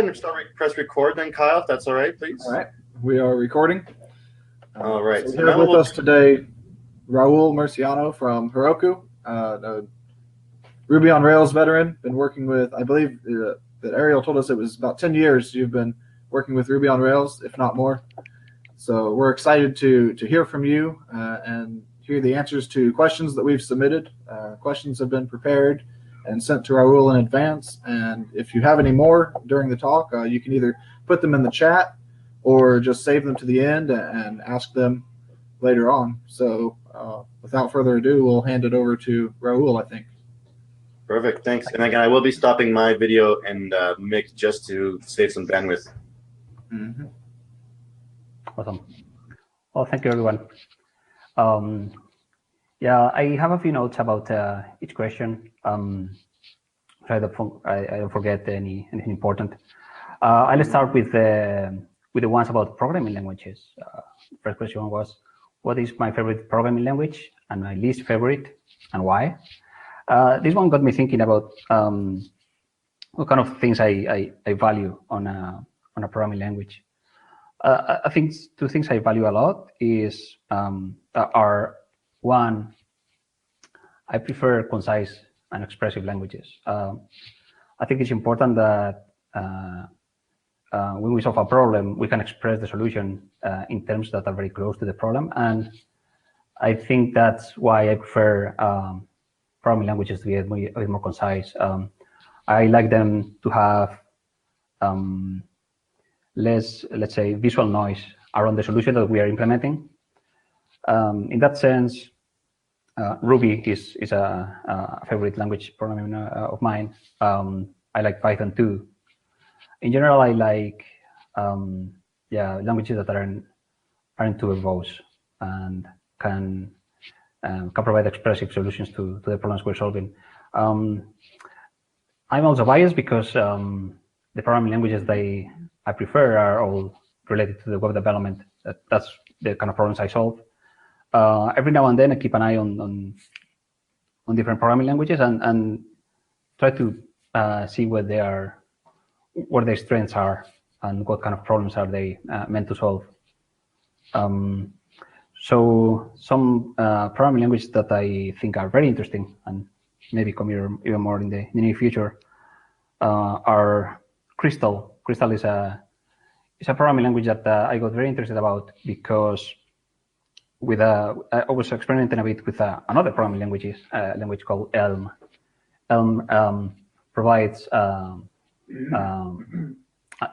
and press record then, Kyle, if that's all right, please. All right, we are recording. All right. So we have with us today Raul Murciano from Heroku, a Ruby on Rails veteran. Been working with, I believe that Ariel told us it was about 10 years you've been working with Ruby on Rails, if not more. So we're excited to hear from you and hear the answers to questions that we've submitted. Questions have been prepared and sent to Raul in advance. And if you have any more during the talk, you can either put them in the chat or just save them to the end and ask them later on. So without further ado, we'll hand it over to Raul, I think. Perfect, thanks. And again, I will be stopping my video and mix just to save some bandwidth. Mm-hmm. Awesome. Well, thank you, everyone. Yeah, I have a few notes about each question. So I don't forget anything important. I'll start with the ones about programming languages. First question was, what is my favorite programming language and my least favorite, and why? This one got me thinking about what kind of things I value on a programming language. I think two things I value a lot are one, I prefer concise and expressive languages. I think it's important that when we solve a problem, we can express the solution in terms that are very close to the problem. And I think that's why I prefer programming languages to be a bit more concise. I like them to have less, let's say, visual noise around the solution that we are implementing. In that sense, Ruby is a favorite language programming of mine. I like Python too. In general, I like languages that aren't too verbose and can provide expressive solutions to the problems we're solving. I'm also biased because the programming languages I prefer are all related to the web development. That's the kind of problems I solve. Every now and then I keep an eye on different programming languages and try to see where their strengths are and what kind of problems are they meant to solve. So some programming languages that I think are very interesting and maybe come here even more in the near future are Crystal. Crystal is a programming language that I got very interested about because I was experimenting a bit with another programming language called Elm. Elm provides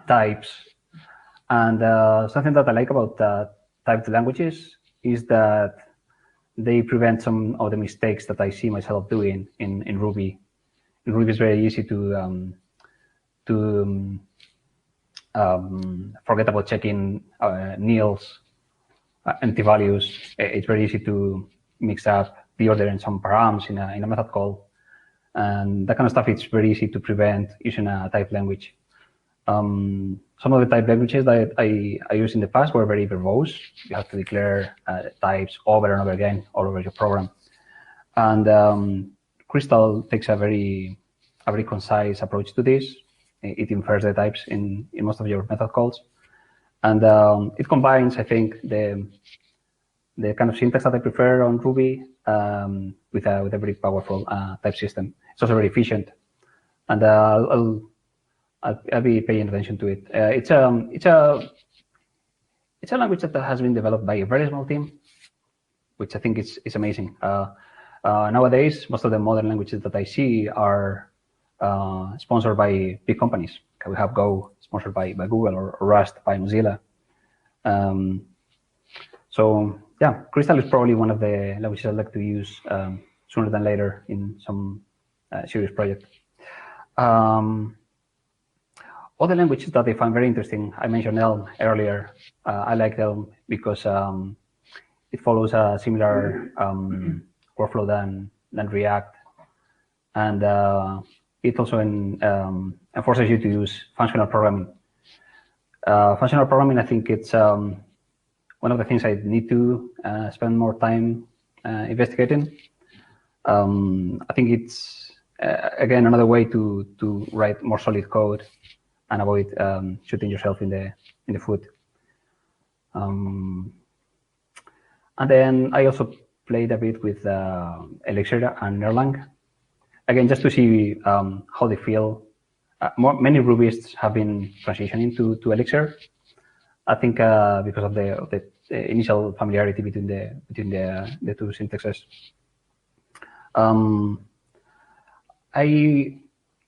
types, and something that I like about typed languages is that they prevent some of the mistakes that I see myself doing in Ruby. In Ruby, it's very easy to forget about checking nils, empty values. It's very easy to mix up the order and some params in a method call, and that kind of stuff. It's very easy to prevent using a typed language. Some of the type languages that I used in the past were very verbose. You have to declare types over and over again all over your program. And Crystal takes a very concise approach to this. It infers the types in most of your method calls. And it combines, I think, the kind of syntax that I prefer on Ruby with a very powerful type system. It's also very efficient. And I'll be paying attention to it. It's a language that has been developed by a very small team, which I think is amazing. Nowadays, most of the modern languages that I see are sponsored by big companies. We have Go sponsored by Google or Rust by Mozilla. So yeah, Crystal is probably one of the languages I'd like to use sooner than later in some serious project. Other languages that I find very interesting, I mentioned Elm earlier. I like Elm because it follows a similar workflow than React, and it also forces you to use functional programming. Functional programming, I think it's one of the things I need to spend more time investigating. I think it's again another way to write more solid code and avoid shooting yourself in the foot. And then I also played a bit with Elixir and Erlang, again, just to see how they feel. Many Rubyists have been transitioning to Elixir. I think because of the initial familiarity between the two syntaxes.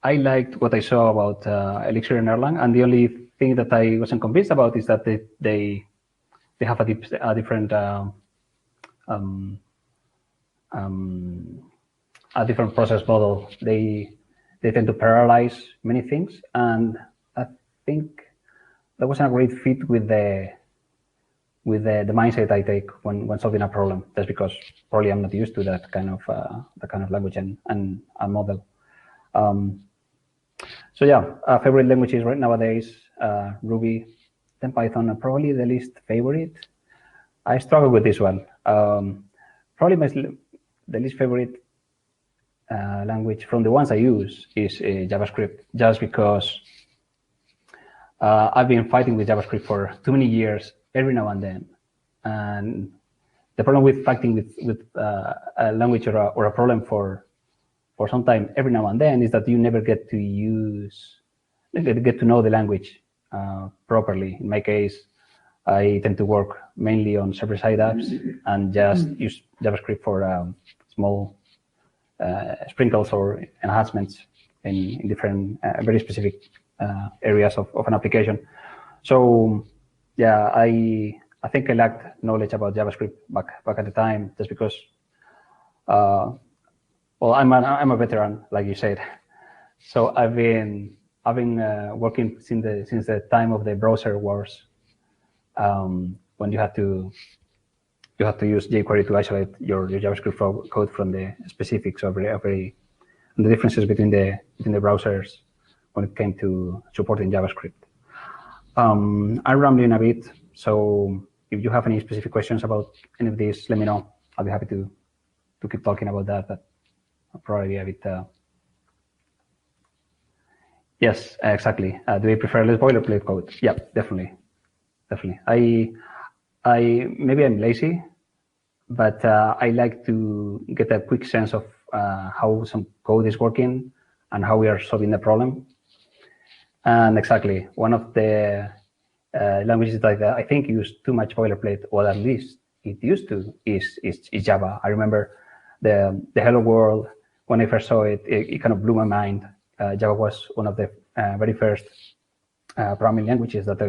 I liked what I saw about Elixir and Erlang, and the only thing that I wasn't convinced about is that they have a different process model. They tend to parallelize many things, and I think that wasn't a great fit with the mindset I take when solving a problem. That's because probably I'm not used to that kind of language and model. So yeah, favorite languages right nowadays, Ruby, then Python are probably the least favorite. I struggle with this one. Probably the least favorite language from the ones I use is JavaScript, just because I've been fighting with JavaScript for too many years, every now and then. And the problem with fighting with a language or a problem for some time, every now and then, is that you never get to know the language properly. In my case, I tend to work mainly on server-side apps and just use JavaScript for small sprinkles or enhancements in different, very specific areas of an application. So yeah, I think I lacked knowledge about JavaScript back at the time, just because well, I'm a veteran, like you said. So I've been working since the time of the browser wars, when you had to use jQuery to isolate your JavaScript code from the specifics of the differences between the browsers when it came to supporting JavaScript. I'm rambling a bit, so if you have any specific questions about any of these, let me know. I'll be happy to keep talking about that, but I'll probably be a bit. Yes, exactly. Do I prefer less boilerplate code? Yeah, definitely. Maybe I'm lazy, but I like to get a quick sense of how some code is working and how we are solving the problem. And exactly, one of the languages that I think use too much boilerplate, or at least it used to, is Java. I remember the Hello World, when I first saw it, it kind of blew my mind. Java was one of the very first programming languages that I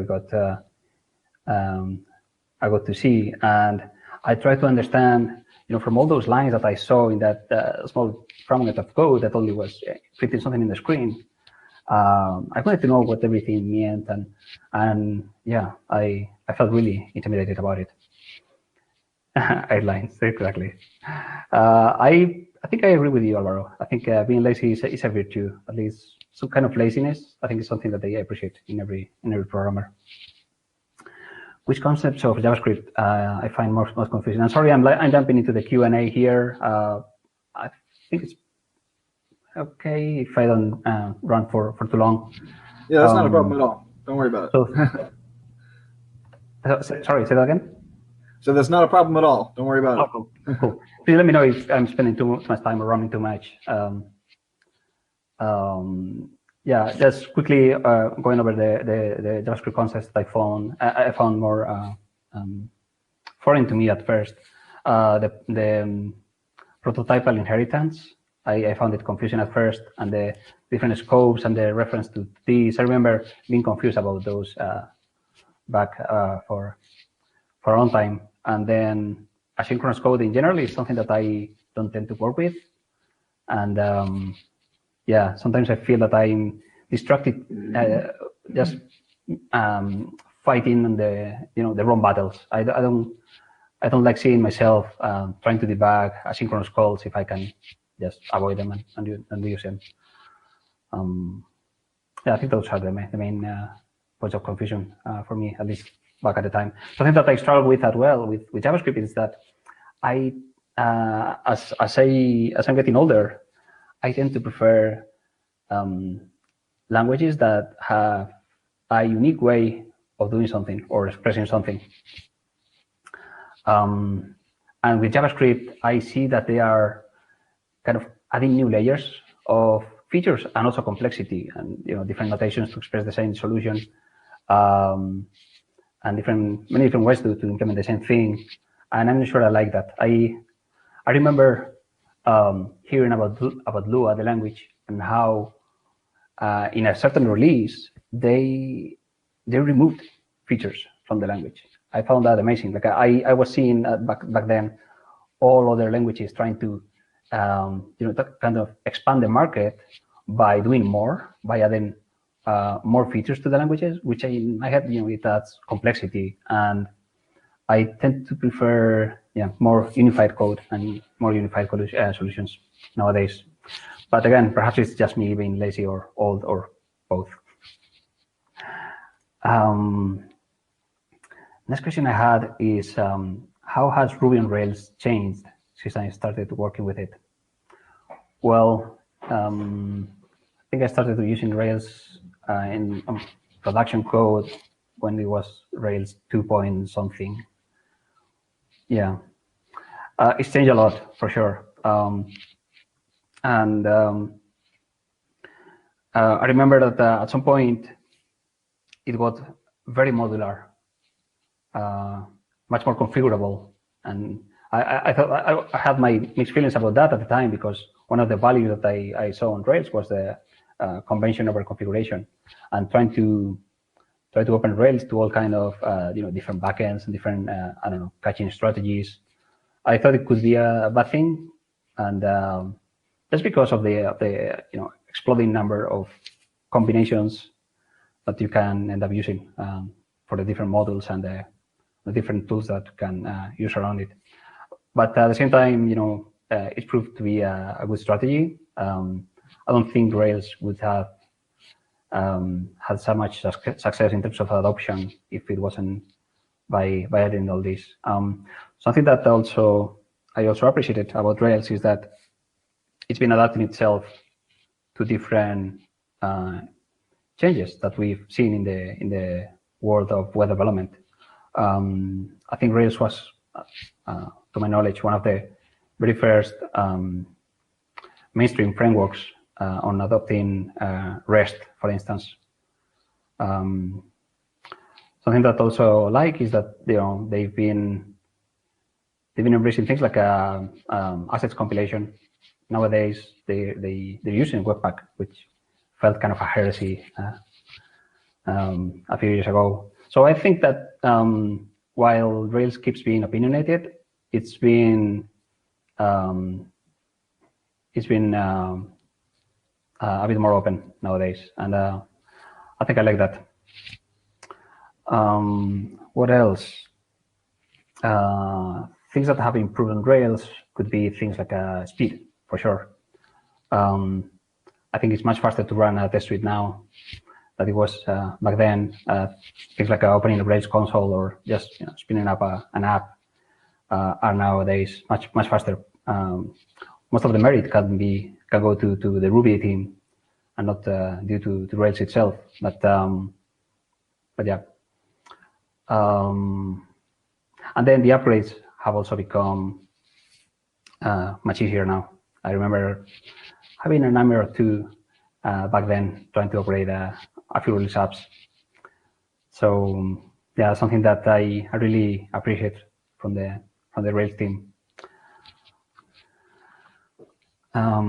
got to see, and I tried to understand, from all those lines that I saw in that small fragment of code that only was printing something in the screen. I wanted to know what everything meant, and yeah, I felt really intimidated about it. 8 lines, exactly. I think I agree with you, Alvaro. I think being lazy is a virtue, at least some kind of laziness. I think it's something that I appreciate in every programmer. Which concepts of JavaScript I find most confusing? I'm sorry, I'm jumping into the Q&A here. I think it's okay if I don't run for too long. Yeah, that's not a problem at all. Don't worry about it. So, sorry, say that again? So that's not a problem at all. Don't worry about it. Cool. Please let me know if I'm spending too much time or running too much. Yeah, just quickly going over the JavaScript concepts that I found more foreign to me at first. The prototypal inheritance, I found it confusing at first, and the different scopes and the reference to these. I remember being confused about those back for a long time. And then asynchronous code in general is something that I don't tend to work with. And yeah, sometimes I feel that I'm distracted, just fighting the wrong battles. I don't like seeing myself trying to debug asynchronous calls if I can just avoid them and use them. Yeah, I think those are the main points of confusion for me, at least back at the time. Something that I struggle with as well with JavaScript is that as I'm getting older, I tend to prefer languages that have a unique way of doing something or expressing something. And with JavaScript, I see that they are kind of adding new layers of features and also complexity, and different notations to express the same solution, and many different ways to implement the same thing. And I'm not sure I like that. I remember hearing about Lua, the language, and how in a certain release they removed features from the language. I found that amazing. Like I was seeing back then all other languages trying to kind of expand the market by doing more, by adding more features to the languages, which in my head, it adds complexity. And I tend to prefer more unified code and more unified solutions nowadays. But again, perhaps it's just me being lazy or old or both. Next question I had is, how has Ruby on Rails changed since I started working with it? Well, I think I started using Rails in production code when it was Rails 2 point something. Yeah, it's changed a lot for sure. And I remember that at some point it got very modular, much more configurable, and I thought I had my mixed feelings about that at the time, because one of the values that I saw on Rails was the convention over configuration, and trying to open Rails to all kind of different backends and different I don't know, caching strategies. I thought it could be a bad thing, and just because of the exploding number of combinations that you can end up using for the different modules and the different tools that you can use around it. But at the same time, it proved to be a good strategy. I don't think Rails would have had so much success in terms of adoption if it wasn't by adding all this. Something that I also appreciated about Rails is that it's been adapting itself to different changes that we've seen in the world of web development. I think Rails was, to my knowledge, one of the very first mainstream frameworks on adopting REST, for instance. Something that also I like is that they've been embracing things like assets compilation. Nowadays, they're using Webpack, which felt kind of a heresy a few years ago. So I think that while Rails keeps being opinionated, it's been a bit more open nowadays, and I think I like that. What else? Things that have improved on Rails could be things like speed, for sure. I think it's much faster to run a test suite now than it was back then. Things like opening a Rails console or just spinning up an app are nowadays much faster. Most of the merit can go to the Ruby team and not due to Rails itself. But yeah. And then the upgrades have also become much easier now. I remember having a number or two back then trying to upgrade a few release apps. So yeah, something that I really appreciate from the Rails team. I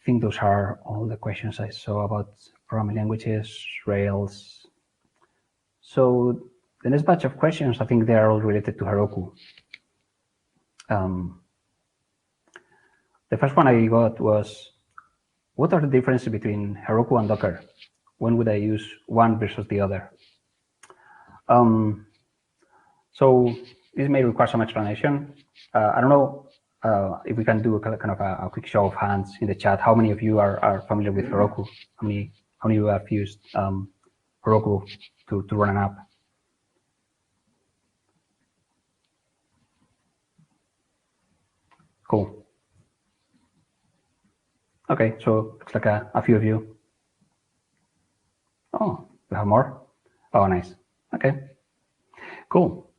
think those are all the questions I saw about programming languages, Rails. So the next batch of questions, I think they are all related to Heroku. The first one I got was, what are the differences between Heroku and Docker? When would I use one versus the other? So this may require some explanation. I don't know if we can do a kind of a quick show of hands in the chat. How many of you are familiar with Heroku? How many of you have used Heroku to run an app? Cool. Okay, so looks like a few of you. Oh, we have more? Oh, nice. Okay, cool.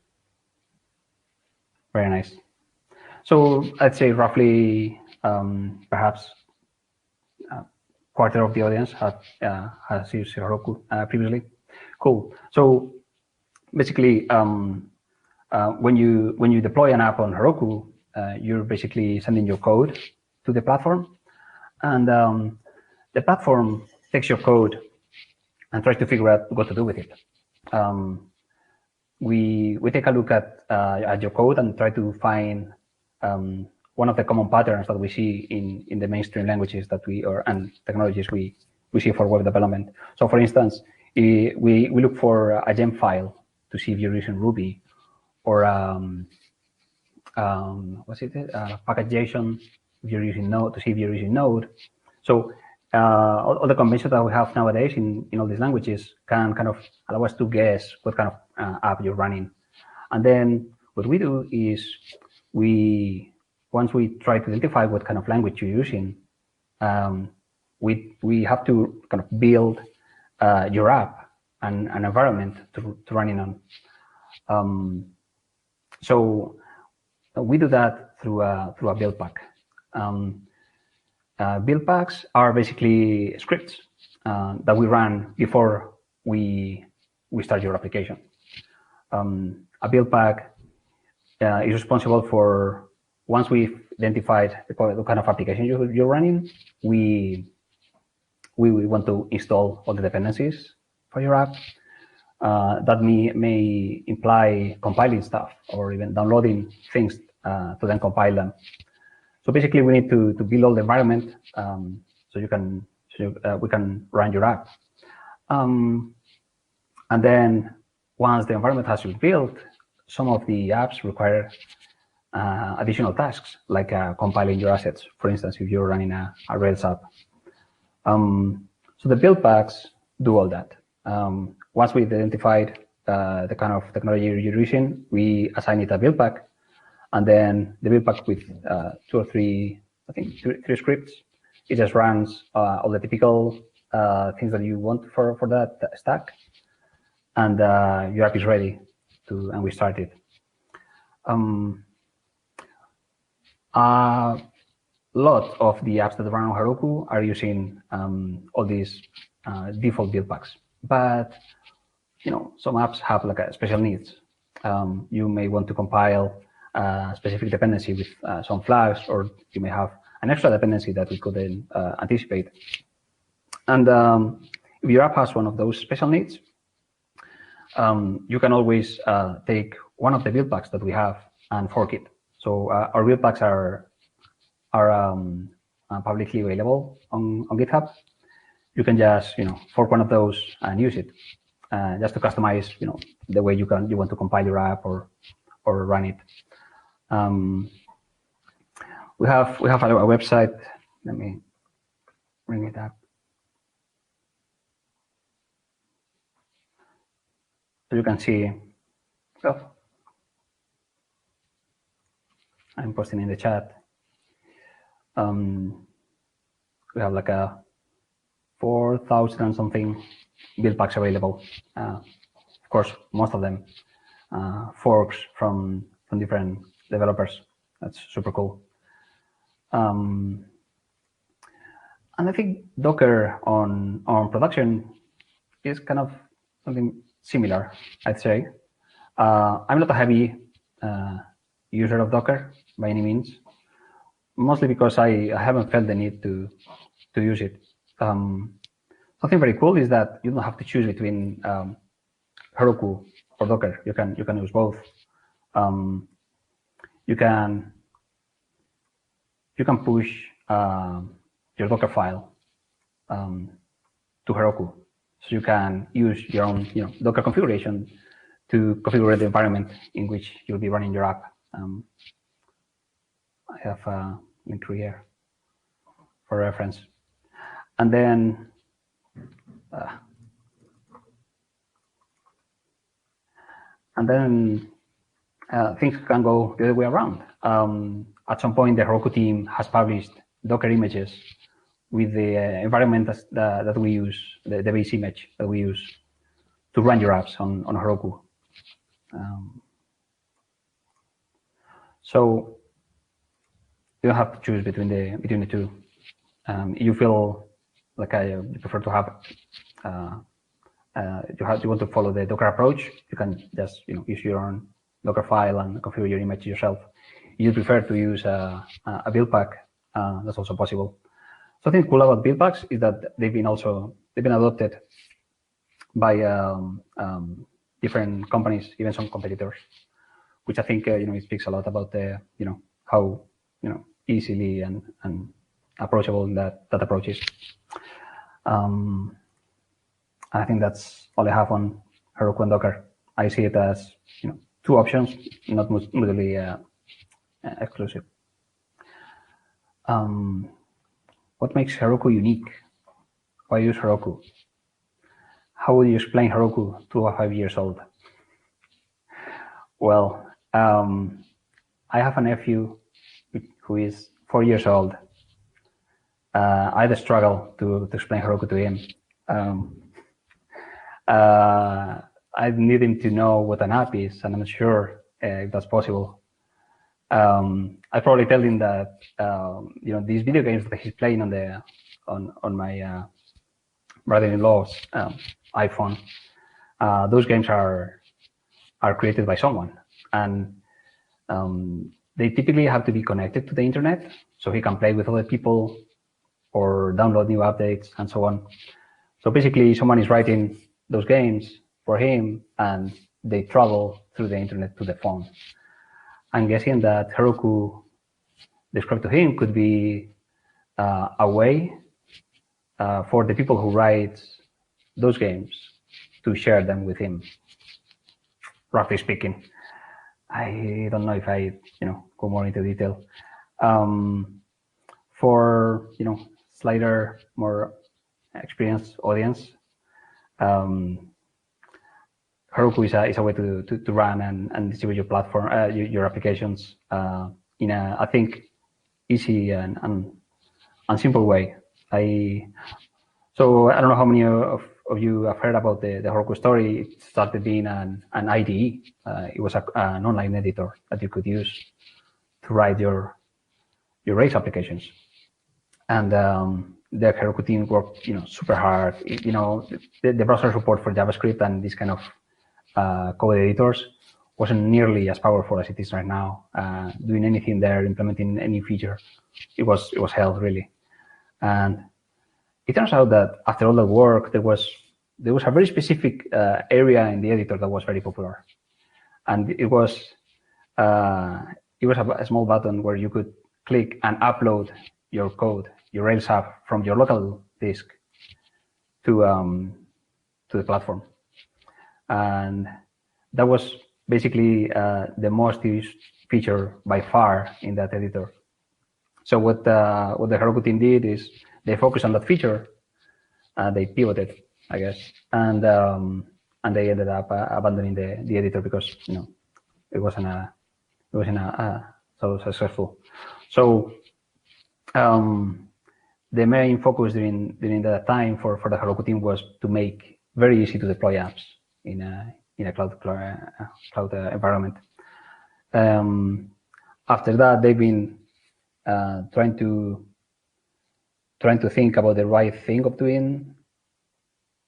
Very nice. So I'd say roughly, perhaps quarter of the audience has used Heroku previously. Cool. So basically, when you deploy an app on Heroku, you're basically sending your code to the platform, and the platform takes your code and tries to figure out what to do with it. We take a look at your code and try to find one of the common patterns that we see in the mainstream languages that and technologies we see for web development. So, for instance, we look for a gem file to see if you're using Ruby, or what's it? Package.json if you're using Node, to see if you're using Node. So all the conventions that we have nowadays in all these languages can kind of allow us to guess what kind of app you're running. And then what we do is once we try to identify what kind of language you're using, we have to kind of build your app and an environment to run it on. So we do that through a build pack. Build packs are basically scripts that we run before we start your application. A build pack is responsible for, once we've identified the kind of application you're running, we want to install all the dependencies for your app. That may imply compiling stuff or even downloading things to then compile them. So basically, we need to build all the environment so we can run your app. And then once the environment has been built, some of the apps require additional tasks, like compiling your assets. For instance, if you're running a Rails app. So the build packs do all that. Once we've identified the kind of technology you're using, we assign it a build pack. And then the build pack with 2 or 3, I think 3 scripts, it just runs all the typical things that you want for that stack. And your app is ready and we start it. A lot of the apps that run on Heroku are using all these default build packs. But some apps have like special needs. You may want to compile a specific dependency with some flags, or you may have an extra dependency that we couldn't anticipate. And if your app has one of those special needs, you can always take one of the build packs that we have and fork it. So our build packs are publicly available on GitHub. You can just fork one of those and use it, just to customize the way you want to compile your app or run it. We have a website. Let me bring it up. So you can see. Oh, I'm posting in the chat. We have like a 4,000 and something build packs available. Of course, most of them forks from different developers. That's super cool. And I think Docker on production is kind of something similar, I'd say. I'm not a heavy user of Docker by any means, mostly because I haven't felt the need to use it. Something very cool is that you don't have to choose between Heroku or Docker. You can use both. You can push your Docker file to Heroku, so you can use your own Docker configuration to configure the environment in which you'll be running your app. I have a link here for reference. And then things can go the other way around. At some point, the Heroku team has published Docker images with the environment that we use, the base image that we use to run your apps on Heroku. So you don't have to choose between the two. You feel like you prefer to have you want to follow the Docker approach, you can just use your own Docker file and configure your image yourself. You prefer to use a build pack, that's also possible. Something cool about build packs is that they've been adopted by different companies, even some competitors, which I think it speaks a lot about the how easily and approachable that approach is. I think that's all I have on Heroku and Docker. I see it as two options, not mutually exclusive. What makes Heroku unique? Why use Heroku? How would you explain Heroku to a 5 years old? Well, I have a nephew who is 4 years old. I had a struggle to explain Heroku to him. I need him to know what an app is, and I'm not sure if that's possible. I probably tell him that these video games that he's playing on my brother-in-law's iPhone, those games are created by someone, and they typically have to be connected to the internet so he can play with other people or download new updates and so on. So basically, someone is writing those games for him, and they travel through the internet to the phone. I'm guessing that Heroku, described to him, could be a way for the people who write those games to share them with him. Roughly speaking, I don't know if I go more into detail. For slightly more experienced audience, Heroku is a way to run and distribute your platform, your applications in a, I think, easy and simple way. So I don't know how many of you have heard about the Heroku story. It started being an IDE. It was an online editor that you could use to write your race applications. And the Heroku team worked super hard. The browser support for JavaScript and this kind of code editors wasn't nearly as powerful as it is right now. Doing anything there, implementing any feature, it was hell, really. And it turns out that after all that work, there was a very specific area in the editor that was very popular, and it was a small button where you could click and upload your code, your Rails app, from your local disk to the platform. And that was basically the most used feature by far in that editor. So what the Heroku team did is they focused on that feature, they pivoted, I guess, and they ended up abandoning the editor because it wasn't so successful. So the main focus during that time for the Heroku team was to make very easy to deploy apps in a cloud environment. After that, they've been trying to think about the right thing of doing,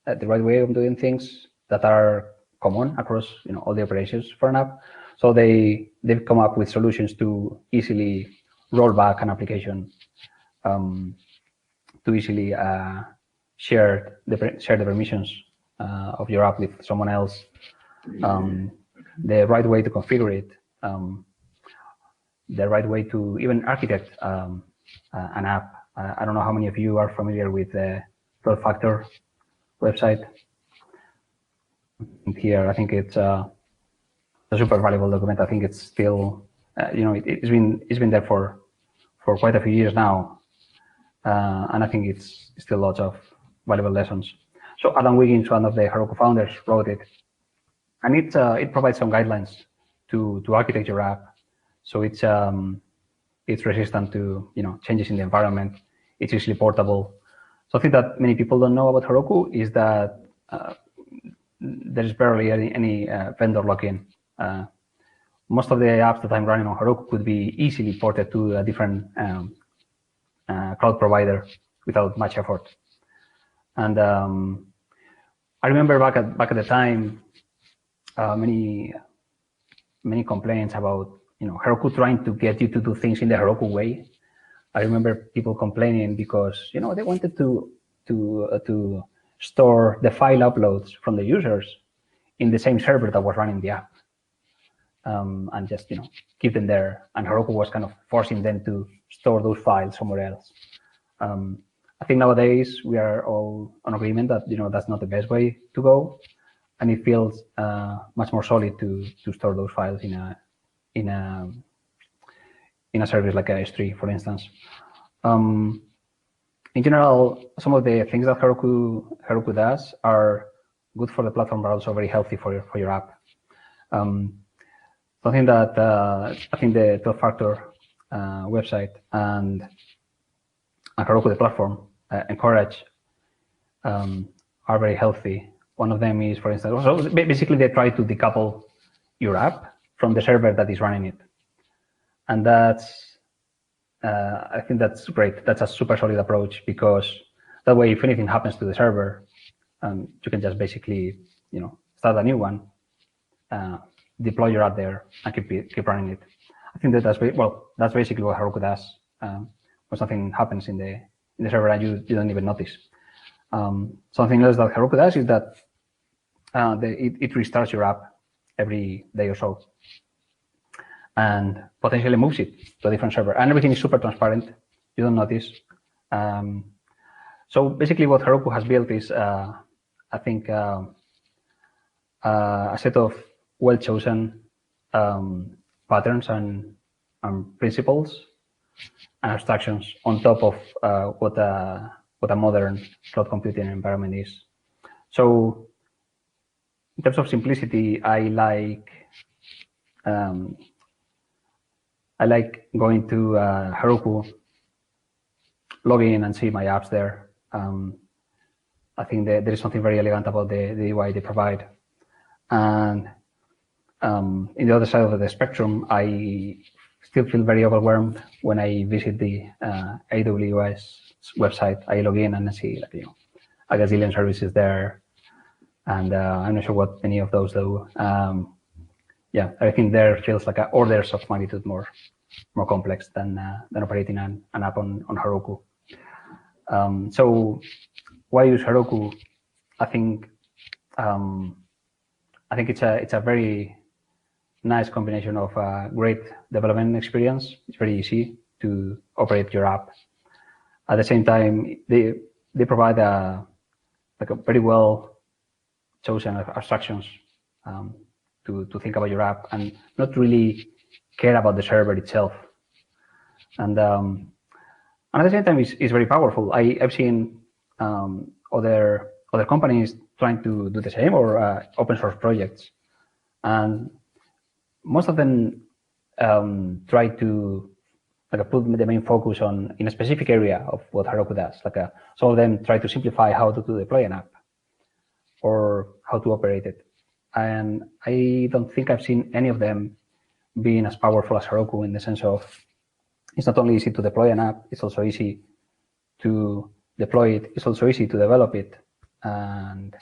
the right way of doing things that are common across all the operations for an app. So they've come up with solutions to easily roll back an application, to easily share the permissions of your app with someone else, the right way to configure it, the right way to even architect an app. I don't know how many of you are familiar with the 12-factor website. And here, I think it's a super valuable document. I think it's still, it's been there for quite a few years now, and I think it's still lots of valuable lessons. So Adam Wiggins, one of the Heroku founders, wrote it, and it provides some guidelines to architect your app, so it's resistant to changes in the environment. it's easily portable. Something that many people don't know about Heroku is that there is barely any vendor lock-in. Most of the apps that I'm running on Heroku could be easily ported to a different cloud provider without much effort. And I remember back at the time, many complaints about Heroku trying to get you to do things in the Heroku way. I remember people complaining because they wanted to store the file uploads from the users in the same server that was running the app, and just keep them there. And Heroku was kind of forcing them to store those files somewhere else. I think nowadays we are all on agreement that that's not the best way to go, and it feels much more solid to store those files in a service like S3, for instance. In general, some of the things that Heroku does are good for the platform, but also very healthy for your app. Something that I think the 12-factor website and Heroku, the platform, encourage are very healthy. One of them is, for instance, so basically they try to decouple your app from the server that is running it. And I think that's great. That's a super solid approach, because that way, if anything happens to the server, you can just basically, start a new one, deploy your app there, and keep running it. I think that's basically what Heroku does. When something happens in the server and you don't even notice. Something else that Heroku does is that it restarts your app every day or so, and potentially moves it to a different server. And everything is super transparent. You don't notice. So basically what Heroku has built is, I think, a set of well-chosen patterns and principles and abstractions on top of what a modern cloud computing environment is. So in terms of simplicity, I like going to Heroku, log in and see my apps there. I think there is something very elegant about the UI they provide. And in the other side of the spectrum, I still feel very overwhelmed when I visit the AWS website. I log in and I see a gazillion services there, and I'm not sure what any of those do. Yeah, everything there feels like orders of magnitude more complex than operating an app on Heroku. So why use Heroku? I think it's a very nice combination of a great development experience. It's very easy to operate your app. At the same time, they provide a very well chosen abstractions to think about your app and not really care about the server itself. And at the same time, it's very powerful. I've seen other companies trying to do the same, or open source projects, and most of them try to put the main focus in a specific area of what Heroku does. Some of them try to simplify how to deploy an app or how to operate it. And I don't think I've seen any of them being as powerful as Heroku, in the sense of it's not only easy to deploy an app, it's also easy to deploy it. It's also easy to develop it and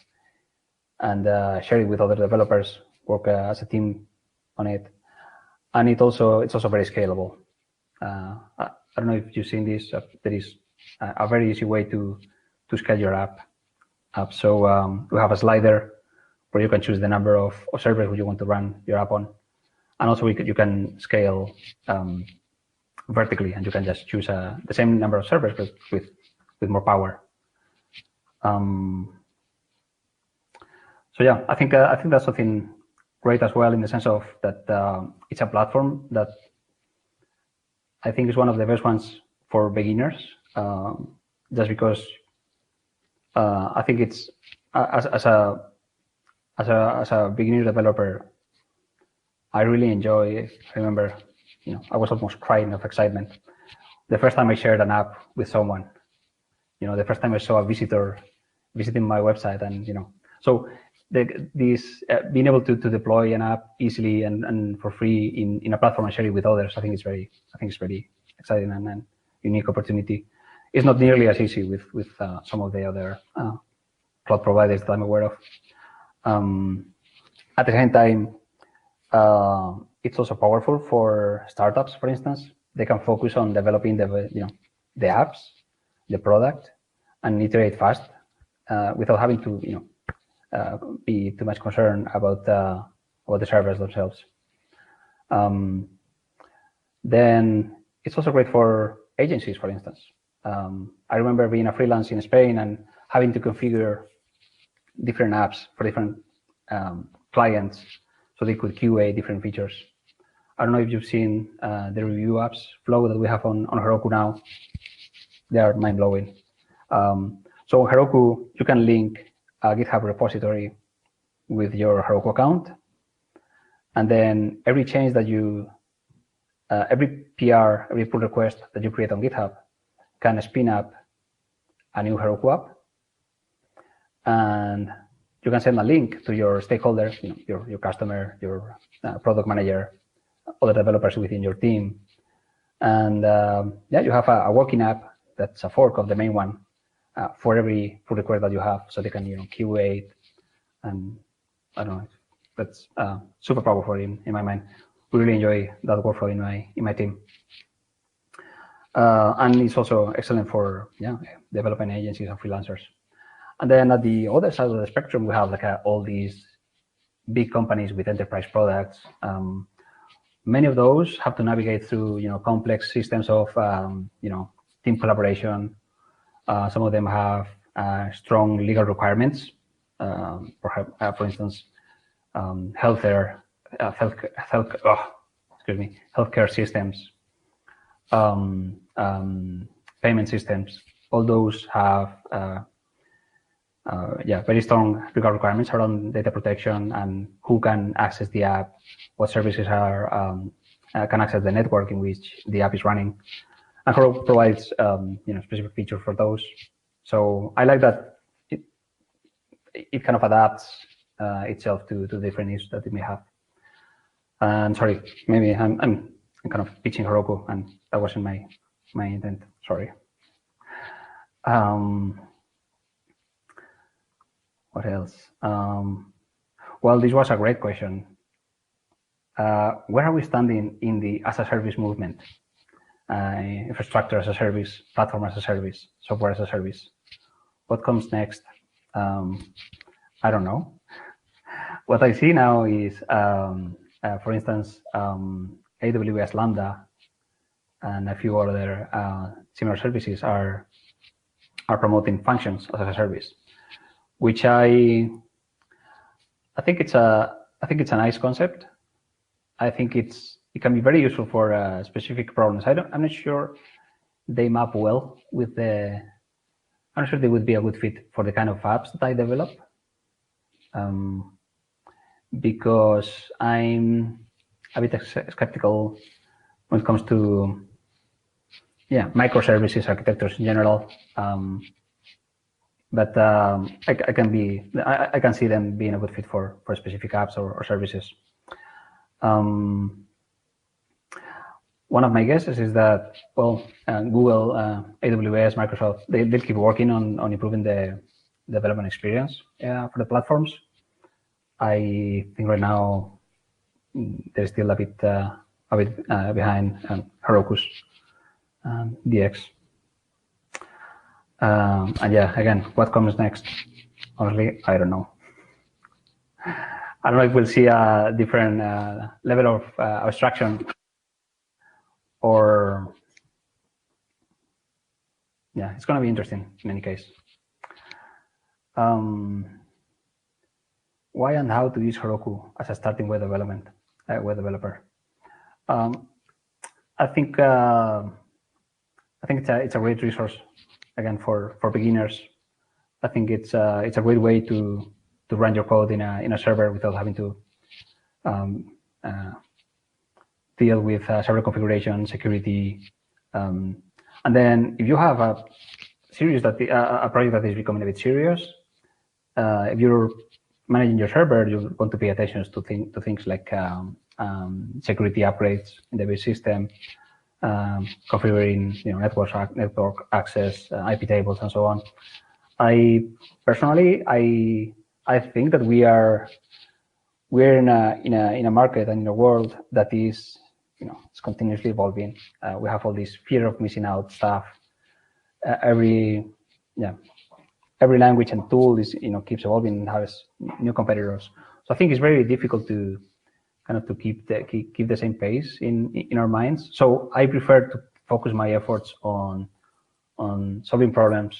share it with other developers, work as a team on it. And it's also very scalable. I don't know if you've seen this. There is a very easy way to scale your app. So we have a slider where you can choose the number of servers you want to run your app on. And also you can scale vertically, and you can just choose the same number of servers, but with more power. So yeah, I think that's something great as well, in the sense of that it's a platform that I think is one of the best ones for beginners, just because I think it's as a beginner developer, I really enjoy. I remember, I was almost crying of excitement the first time I shared an app with someone. the first time I saw a visitor visiting my website, and so this being able to deploy an app easily and for free in a platform and share it with others, I think it's very exciting and unique opportunity. It's not nearly as easy with some of the other cloud providers that I'm aware of. At the same time, it's also powerful for startups, for instance. They can focus on developing the apps, the product, and iterate fast without having to be too much concerned about the servers themselves. Then it's also great for agencies, for instance. I remember being a freelance in Spain and having to configure different apps for different clients so they could QA different features. I don't know if you've seen the review apps flow that we have on Heroku now. They are mind-blowing. So on Heroku, you can link a GitHub repository with your Heroku account. And then every change that every PR, every pull request that you create on GitHub can spin up a new Heroku app. And you can send a link to your stakeholders, your customer, your product manager, other developers within your team. And you have a working app that's a fork of the main one for every pull request that you have, so they can QA it. And I don't know, that's super powerful in my mind. We really enjoy that workflow in my team. And it's also excellent for development agencies and freelancers. And then at the other side of the spectrum, we have all these big companies with enterprise products. Many of those have to navigate through complex systems of team collaboration. Some of them have strong legal requirements. For instance, healthcare systems, payment systems. All those have very strong legal requirements around data protection and who can access the app, what services can access the network in which the app is running. And Heroku provides specific features for those. So I like that it kind of adapts itself to the different needs that it may have. And sorry, maybe I'm kind of pitching Heroku, and that wasn't my intent. Sorry. What else? Well, this was a great question. Where are we standing in the as a service movement? Infrastructure as a service, platform as a service, software as a service. What comes next? I don't know. What I see now is, for instance, AWS Lambda and a few other similar services are promoting functions as a service, which I think it's a nice concept. I think it can be very useful for specific problems. I'm not sure they map well with I'm not sure they would be a good fit for the kind of apps that I develop, because I'm a bit skeptical when it comes to microservices architectures in general. But I can see them being a good fit for specific apps or services. One of my guesses is that, well, Google, AWS, Microsoft, they'll keep working on improving the development experience for the platforms. I think right now they're still a bit behind Herokus and DX. And again, what comes next? Honestly, I don't know. I don't know if we'll see a different level of abstraction, or it's going to be interesting in any case. Why and how to use Heroku as a starting web developer? I think it's a great resource again for beginners. I think it's a great way to run your code in a server without having to deal with server configuration, security, and then if you have a serious, that a project that is becoming a bit serious, if you're managing your server, you want to pay attention to things like security upgrades in the base system, configuring network access, IP tables, and so on. I personally, I think that we're in a market and in a world that is it's continuously evolving. We have all this fear of missing out stuff. Every language and tool is keeps evolving and has new competitors. So I think it's very difficult to keep the same pace in our minds. So I prefer to focus my efforts on solving problems,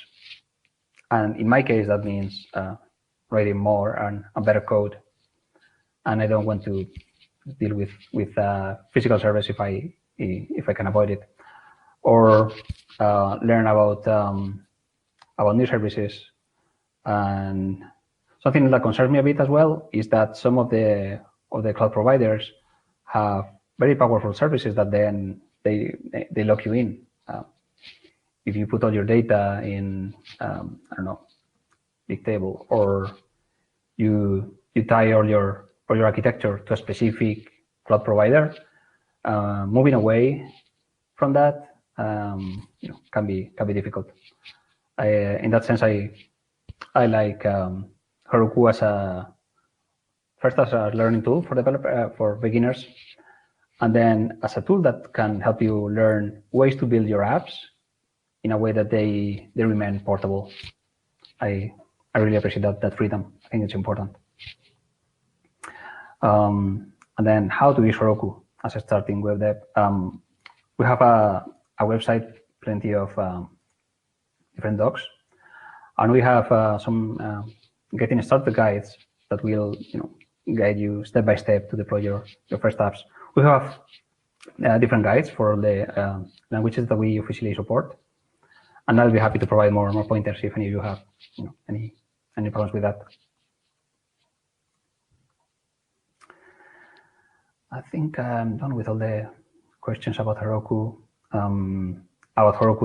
and in my case that means writing more and better code. And I don't want to deal with physical servers if I can avoid it, or learn about new services. And something that concerns me a bit as well is that some of the cloud providers have very powerful services that then they lock you in. If you put all your data in I don't know, Bigtable, or you tie all your architecture to a specific cloud provider, moving away from that can be difficult. In that sense, I like Heroku as a learning tool for for beginners, and then as a tool that can help you learn ways to build your apps in a way that they remain portable. I really appreciate that freedom. I think it's important. And then how to use Heroku as a starting web dev. We have a website, plenty of different docs, and we have some getting started guides that will guide you step by step to deploy your first apps. We have different guides for the languages that we officially support, and I'll be happy to provide more pointers if any of you have any problems with that. I think I'm done with all the questions about Heroku,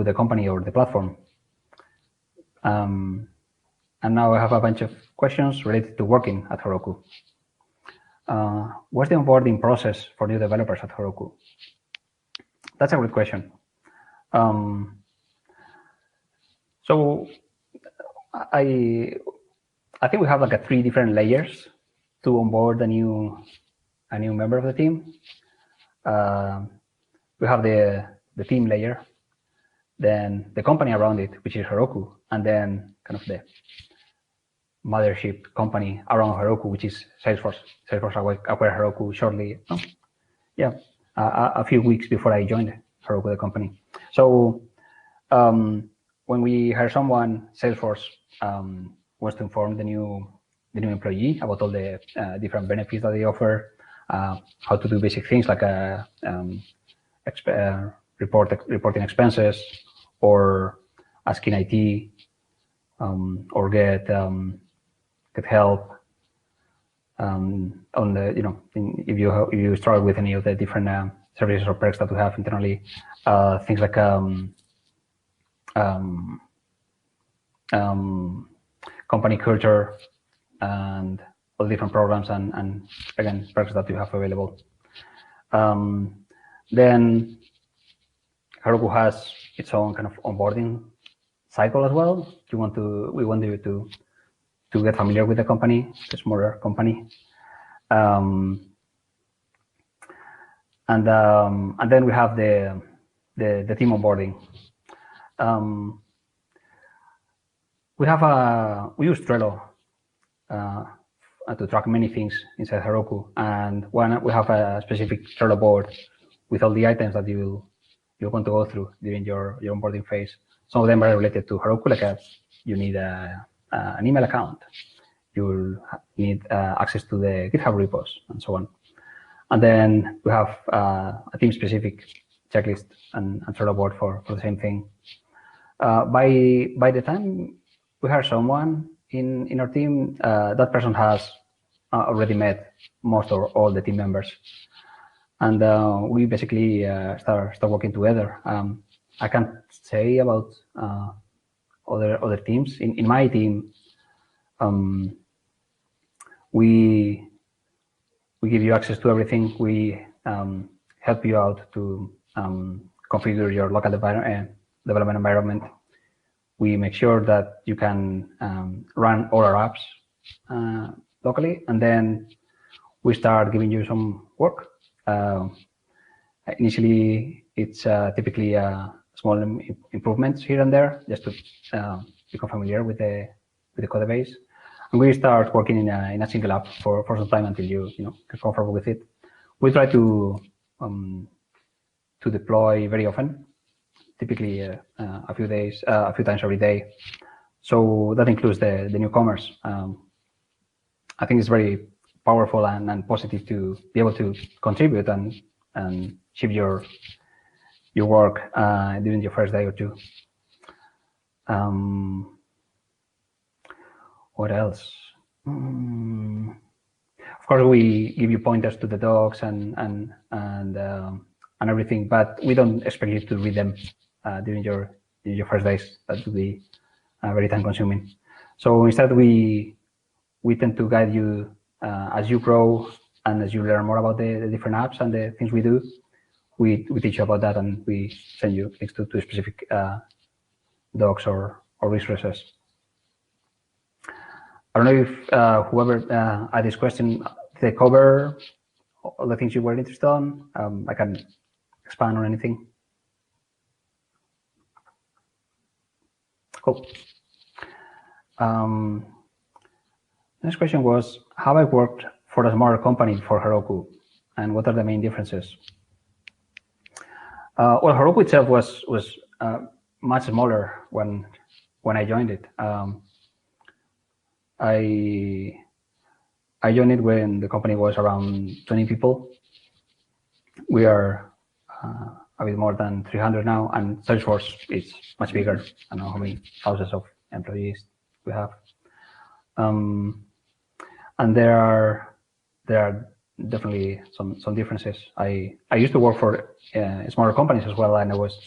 the company or the platform. And now I have a bunch of questions related to working at Heroku. What's the onboarding process for new developers at Heroku? That's a good question. So I think we have like 3 different layers to onboard a new member of the team. We have the team layer, then the company around it, which is Heroku, and then kind of the mothership company around Heroku, which is Salesforce. Salesforce acquired Heroku shortly, a few weeks before I joined Heroku, the company. So when we hire someone, Salesforce wants to inform the new employee about all the different benefits that they offer, how to do basic things like reporting expenses, or asking IT, or get help on the if you struggle with any of the different services or perks that we have internally, things like company culture and all the different programs and again perks that you have available. Then Heroku has its own kind of onboarding cycle as well. We want you to get familiar with the company, the smaller company, and then we have the team onboarding. We use Trello to track many things inside Heroku, and we have a specific Trello board with all the items that you're going to go through during your onboarding phase. Some of them are related to Heroku, like you need an email account, you'll need access to the GitHub repos, and so on. And then we have a team-specific checklist and Trello board for the same thing. By the time we hire someone in our team, that person has already met most or all the team members, and we basically start working together. I can't say about other teams. In my team, we give you access to everything. We help you out to configure your local development environment. We make sure that you can run all our apps locally, and then we start giving you some work. Initially, it's typically small improvements here and there, just to become familiar with the code base. And we start working in a single app for some time until you get comfortable with it. We try to deploy very often, typically a few times every day. So that includes the newcomers. I think it's very powerful and positive to be able to contribute and ship your work during your first day or two. What else? Of course, we give you pointers to the docs and everything, but we don't expect you to read them during your first days. That would be very time-consuming. So instead, we tend to guide you as you grow and as you learn more about the different apps and the things we do. We teach you about that, and we send you links to specific docs or resources. I don't know if whoever had this question, did they cover all the things you were interested on? I can expand on anything. Cool. Next question was, have I worked for a smaller company for Heroku, and what are the main differences? Well, Heroku itself was much smaller when I joined it. I joined it when the company was around 20 people. We are a bit more than 300 now, and Salesforce is much bigger. I don't know how many thousands of employees we have. And there are definitely some differences. I used to work for smaller companies as well, and I was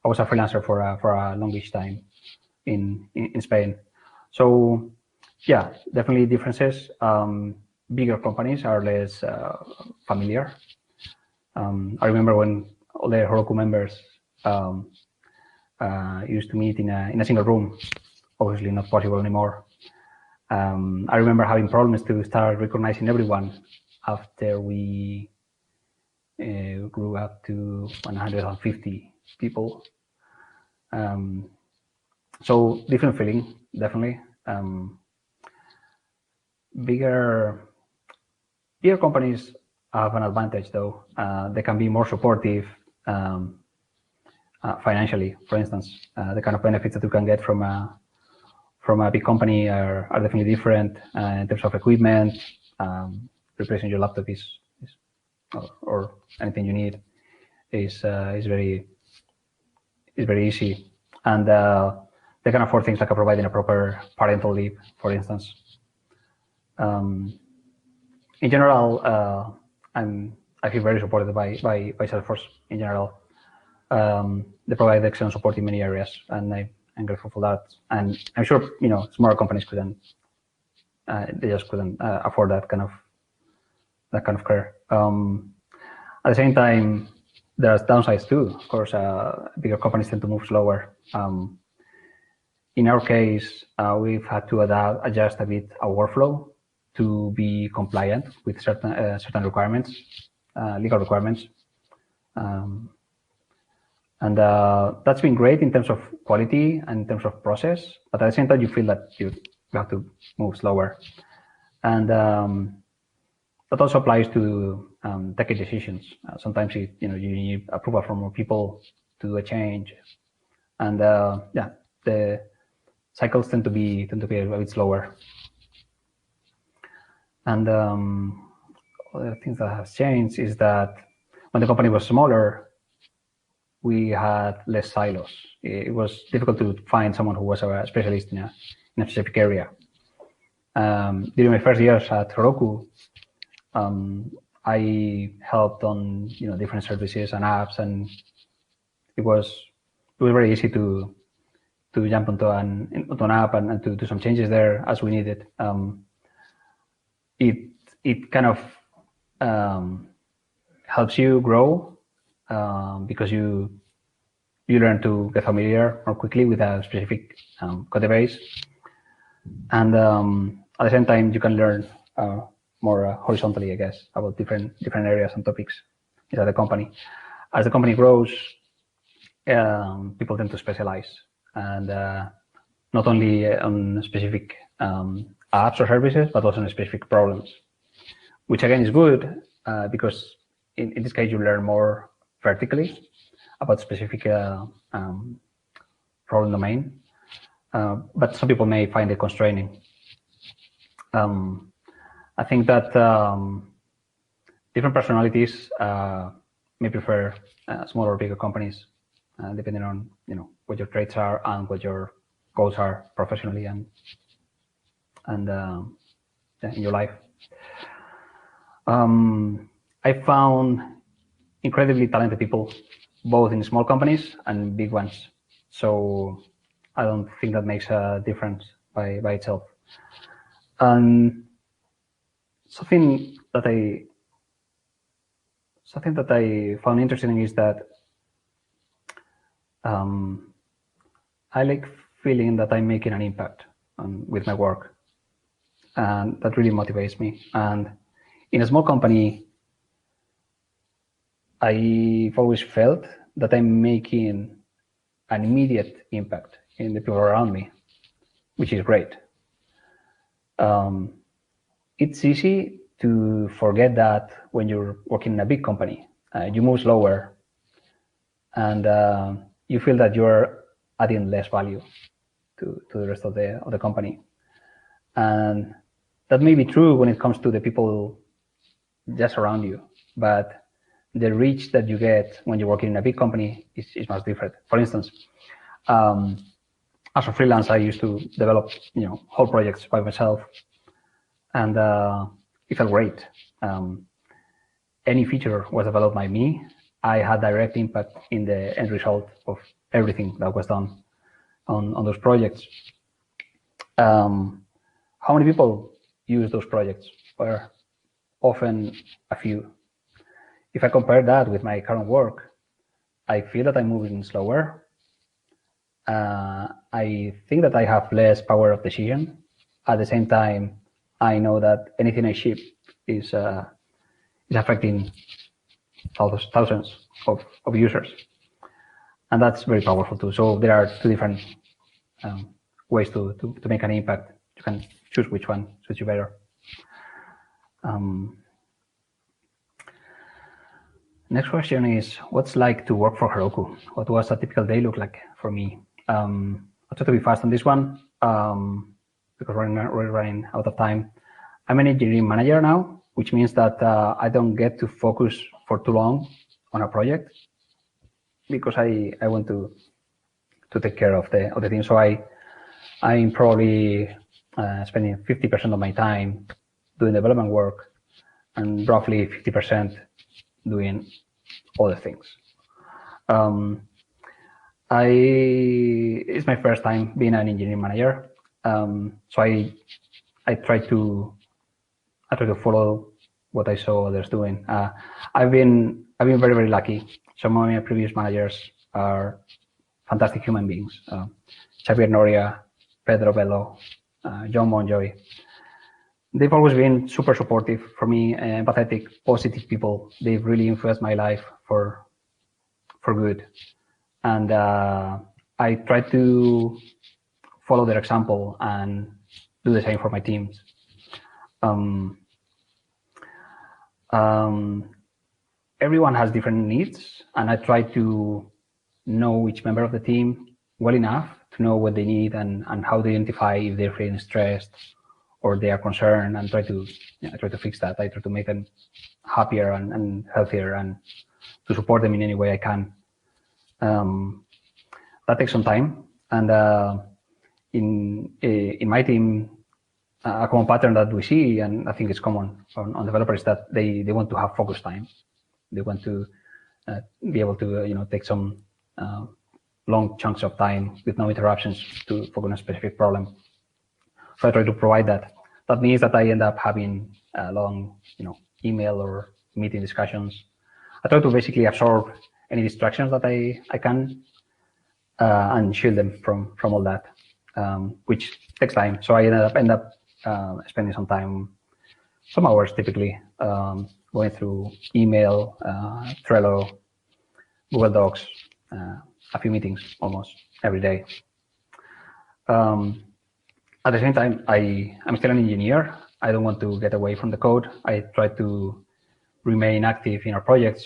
a freelancer for a longish time in Spain. So yeah, definitely differences. Bigger companies are less familiar. I remember when all the Heroku members used to meet in a single room. Obviously not possible anymore. I remember having problems to start recognizing everyone after we grew up to 150 people. So different feeling, definitely. Bigger companies have an advantage, though. They can be more supportive financially, for instance. The kind of benefits that you can get from a big company are definitely different in terms of equipment. Replacing your laptop or anything you need is very easy, and they can afford things like providing a proper parental leave, for instance. In general, I feel very supported by Salesforce in general. They provide excellent support in many areas, and I'm grateful for that. And I'm sure smaller companies couldn't, they just couldn't afford that kind of care. At the same time, there's downsides too. Of course, bigger companies tend to move slower. In our case, we've had to adjust a bit our workflow to be compliant with certain requirements, legal requirements. And that's been great in terms of quality and in terms of process, but at the same time, you feel that you have to move slower. And that also applies to taking decisions. Sometimes you need approval from more people to do a change, and yeah, the cycles tend to be a bit slower. And other things that have changed is that when the company was smaller, we had less silos. It was difficult to find someone who was a specialist in a specific area. During my first years at Heroku, I helped on different services and apps, and it was very easy to jump onto an app and to do some changes there as we needed. It kind of helps you grow because you learn to get familiar more quickly with a specific code base, and at the same time you can learn more horizontally, I guess, about different areas and topics inside the company. As the company grows, people tend to specialize, and not only on specific apps or services, but also on specific problems, which again is good because in this case you learn more vertically about specific problem domain. But some people may find it constraining. I think that different personalities may prefer smaller or bigger companies, depending on what your traits are and what your goals are professionally and in your life. I found incredibly talented people, both in small companies and big ones. So I don't think that makes a difference by itself. And something that I found interesting is that I like feeling that I'm making an impact with my work, and that really motivates me. And in a small company, I've always felt that I'm making an immediate impact in the people around me, which is great. It's easy to forget that when you're working in a big company. You move slower, and you feel that you're adding less value to the rest of the company. And that may be true when it comes to the people just around you, but the reach that you get when you're working in a big company is much different. For instance, as a freelance, I used to develop whole projects by myself, and it felt great. Any feature was developed by me. I had direct impact in the end result of everything that was done on those projects. How many people use those projects? Well, often a few. If I compare that with my current work, I feel that I'm moving slower. I think that I have less power of decision. At the same time, I know that anything I ship is affecting thousands of users, and that's very powerful too. So there are two different ways to make an impact. You can choose which one suits you better. Next question is, what's like to work for Heroku? What was a typical day look like for me? I'll try to be fast on this one because we're running out of time. I'm an engineering manager now, which means that I don't get to focus for too long on a project because I want to take care of the team. So I'm probably spending 50% of my time doing development work and roughly 50% doing other things. It's my first time being an engineering manager, so I try to follow what I saw others doing. I've been very, very lucky. Some of my previous managers are fantastic human beings. Xavier Noria, Pedro Bello, John Monjoy. They've always been super supportive for me, empathetic, positive people. They've really influenced my life for good. And I try to follow their example and do the same for my teams. Everyone has different needs, and I try to know each member of the team well enough to know what they need and how to identify if they're feeling stressed or they are concerned, and try to fix that. I try to make them happier and healthier and to support them in any way I can. That takes some time, and in my team, a common pattern that we see, and I think it's common on developers, that they want to have focus time. They want to be able to take some long chunks of time with no interruptions to focus on a specific problem. So I try to provide that. That means that I end up having long, email or meeting discussions. I try to basically absorb any distractions that I can and shield them from all that, which takes time. So I end up spending some hours typically, going through email, Trello, Google Docs, a few meetings almost every day. At the same time, I'm still an engineer. I don't want to get away from the code. I try to remain active in our projects.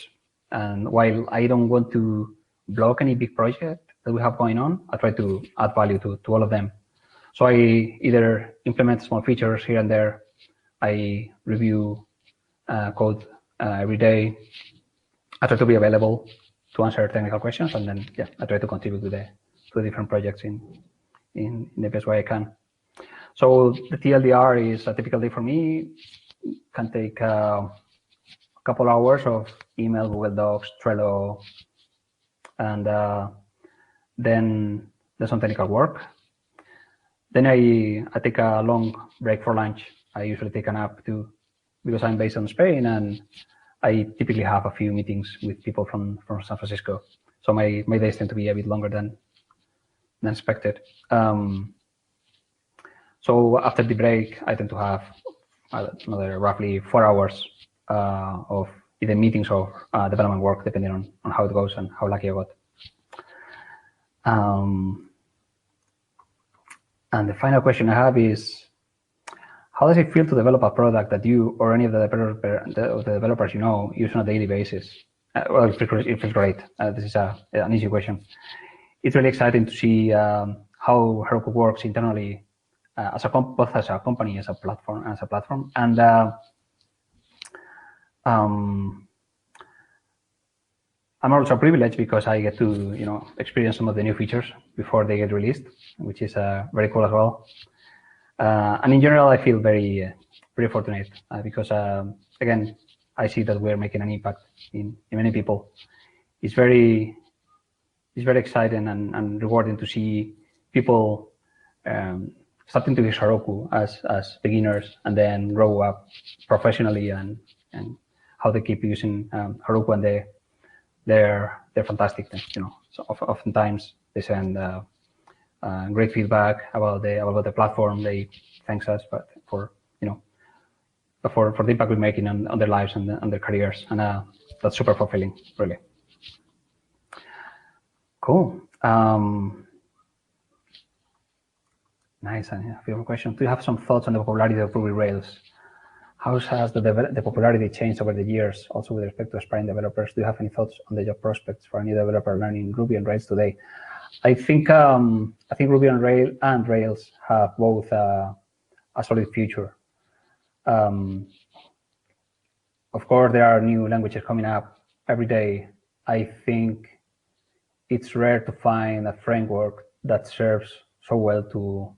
And while I don't want to block any big project that we have going on, I try to add value to all of them. So I either implement small features here and there. I review code every day. I try to be available to answer technical questions, and then I try to contribute to the different projects in the best way I can. So the TLDR is a typical day for me. Can take a couple hours of email, Google Docs, Trello, and then some technical work. Then I take a long break for lunch. I usually take a nap too, because I'm based in Spain, and I typically have a few meetings with people from San Francisco. So my days tend to be a bit longer than expected. So after the break, I tend to have another roughly 4 hours of either meetings or development work, depending on how it goes and how lucky I got. And the final question I have is, how does it feel to develop a product that you or any of the developers you know use on a daily basis? Well, it feels great. This is an easy question. It's really exciting to see how Heroku works internally, both as a company, as a platform, and I'm also privileged because I get to experience some of the new features before they get released, which is very cool as well. And in general, I feel very fortunate because again, I see that we're making an impact in many people. It's very exciting and rewarding to see people starting to use Heroku as beginners and then grow up professionally, and how they keep using Heroku, and they're fantastic. So oftentimes they send great feedback about the platform. They thanks us, but for the impact we're making on their lives and their careers, and that's super fulfilling, really. Cool. Nice. And a few more questions. Do you have some thoughts on the popularity of Ruby Rails? How has the popularity changed over the years? Also with respect to aspiring developers, do you have any thoughts on the job prospects for any developer learning Ruby and Rails today? I think Ruby and Rails have both a solid future. Of course, there are new languages coming up every day. I think it's rare to find a framework that serves so well to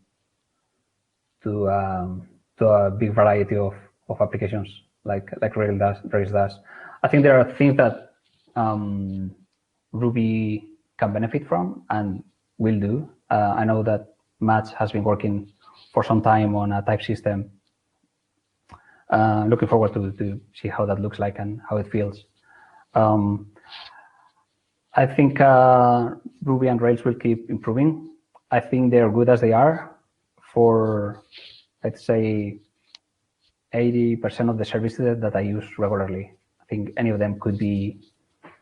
a big variety of applications like Rails does. I think there are things that Ruby can benefit from and will do. I know that Matt has been working for some time on a type system. Looking forward to see how that looks like and how it feels. I think Ruby and Rails will keep improving. I think they're good as they are for, let's say, 80% of the services that I use regularly. I think any of them could be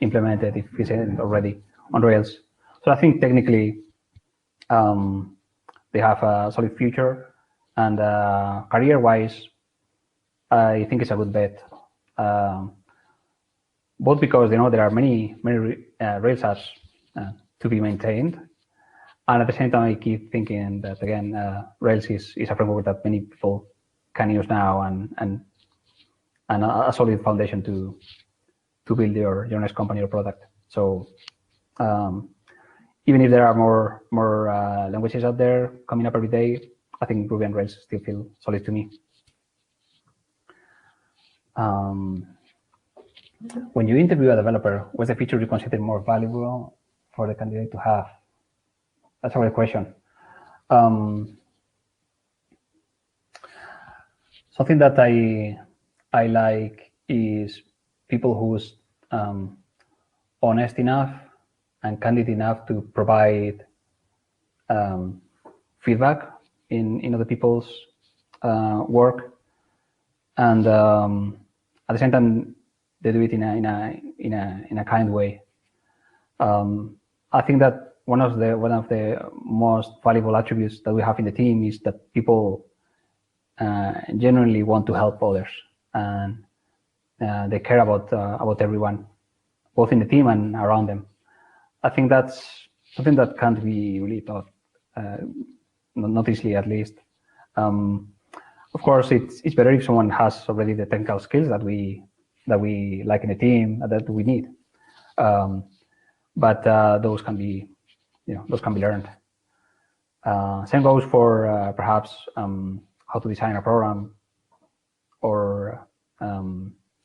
implemented if it's already on Rails. So I think technically they have a solid future, and career-wise, I think it's a good bet. Both because there are many Rails apps to be maintained, and at the same time I keep thinking that again Rails is a framework that many people can use now, and a solid foundation to build your next company or product. So even if there are more languages out there coming up every day, I think Ruby and Rails still feel solid to me. When you interview a developer, what's the feature you consider more valuable for the candidate to have? That's a great question. Something that I like is people who's honest enough and candid enough to provide feedback in other people's work, and at the same time they do it in a kind way. I think that one of the most valuable attributes that we have in the team is that people genuinely want to help others, and they care about everyone, both in the team and around them. I think that's something that can't be really taught, not easily at least. Of course, it's better if someone has already the technical skills that we like in the team that we need. But those can be learned. Same goes for perhaps how to design a program or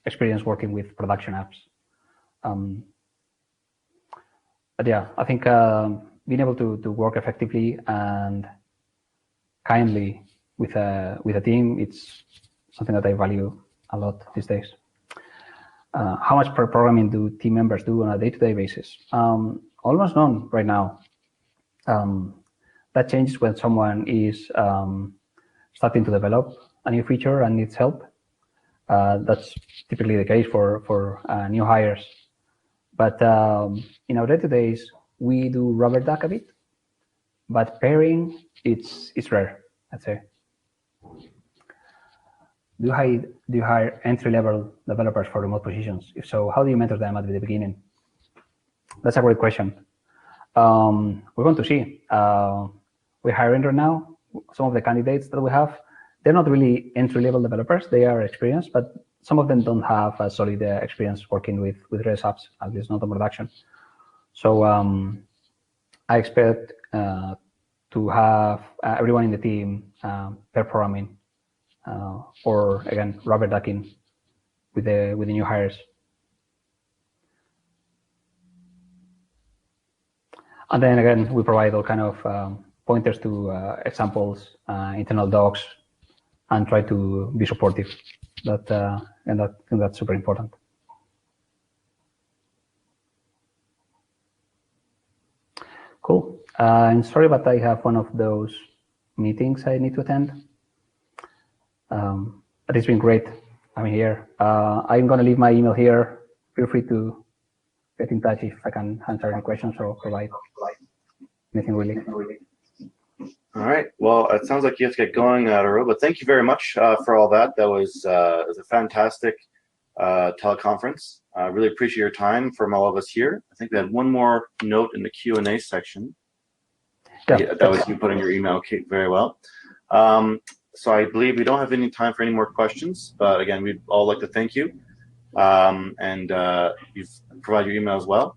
experience working with production apps. But yeah, I think being able to work effectively and kindly with a team, it's something that I value a lot these days. How much programming do team members do on a day-to-day basis? Almost none right now. That changes when someone is starting to develop a new feature and needs help. That's typically the case for new hires. But in our day-to-days, we do rubber duck a bit, but pairing, it's rare, I'd say. Do you hire entry-level developers for remote positions? If so, how do you mentor them at the beginning? That's a great question. We're going to see. We're hiring right now. Some of the candidates that we have, they're not really entry-level developers. They are experienced, but some of them don't have a solid experience working with Redis apps, at least not on production. So I expect to have everyone in the team pair programming or again rubber ducking with the new hires. And then again, we provide all kind of pointers to examples, internal docs, and try to be supportive. And I think that's super important. Cool. I'm sorry, but I have one of those meetings I need to attend. But it's been great. I'm here. I'm going to leave my email here. Feel free to get in touch if I can answer any questions or provide anything really. All right. Well, it sounds like you have to get going, Raul, but thank you very much for all that. That was a fantastic teleconference. I really appreciate your time from all of us here. I think we had one more note in the Q&A section. Yeah, that was you putting your email. Okay, very well. So I believe we don't have any time for any more questions, but again, we'd all like to thank you. And you've provided your email as well.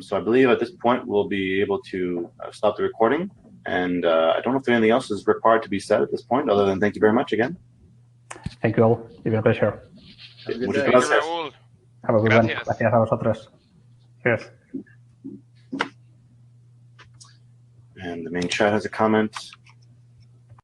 So I believe at this point, we'll be able to stop the recording. And I don't know if there's anything else is required to be said at this point, other than thank you very much again. Thank you all. It's been a pleasure. Muchas gracias. Have a good one. Gracias a vosotros. Cheers. And the main chat has a comment.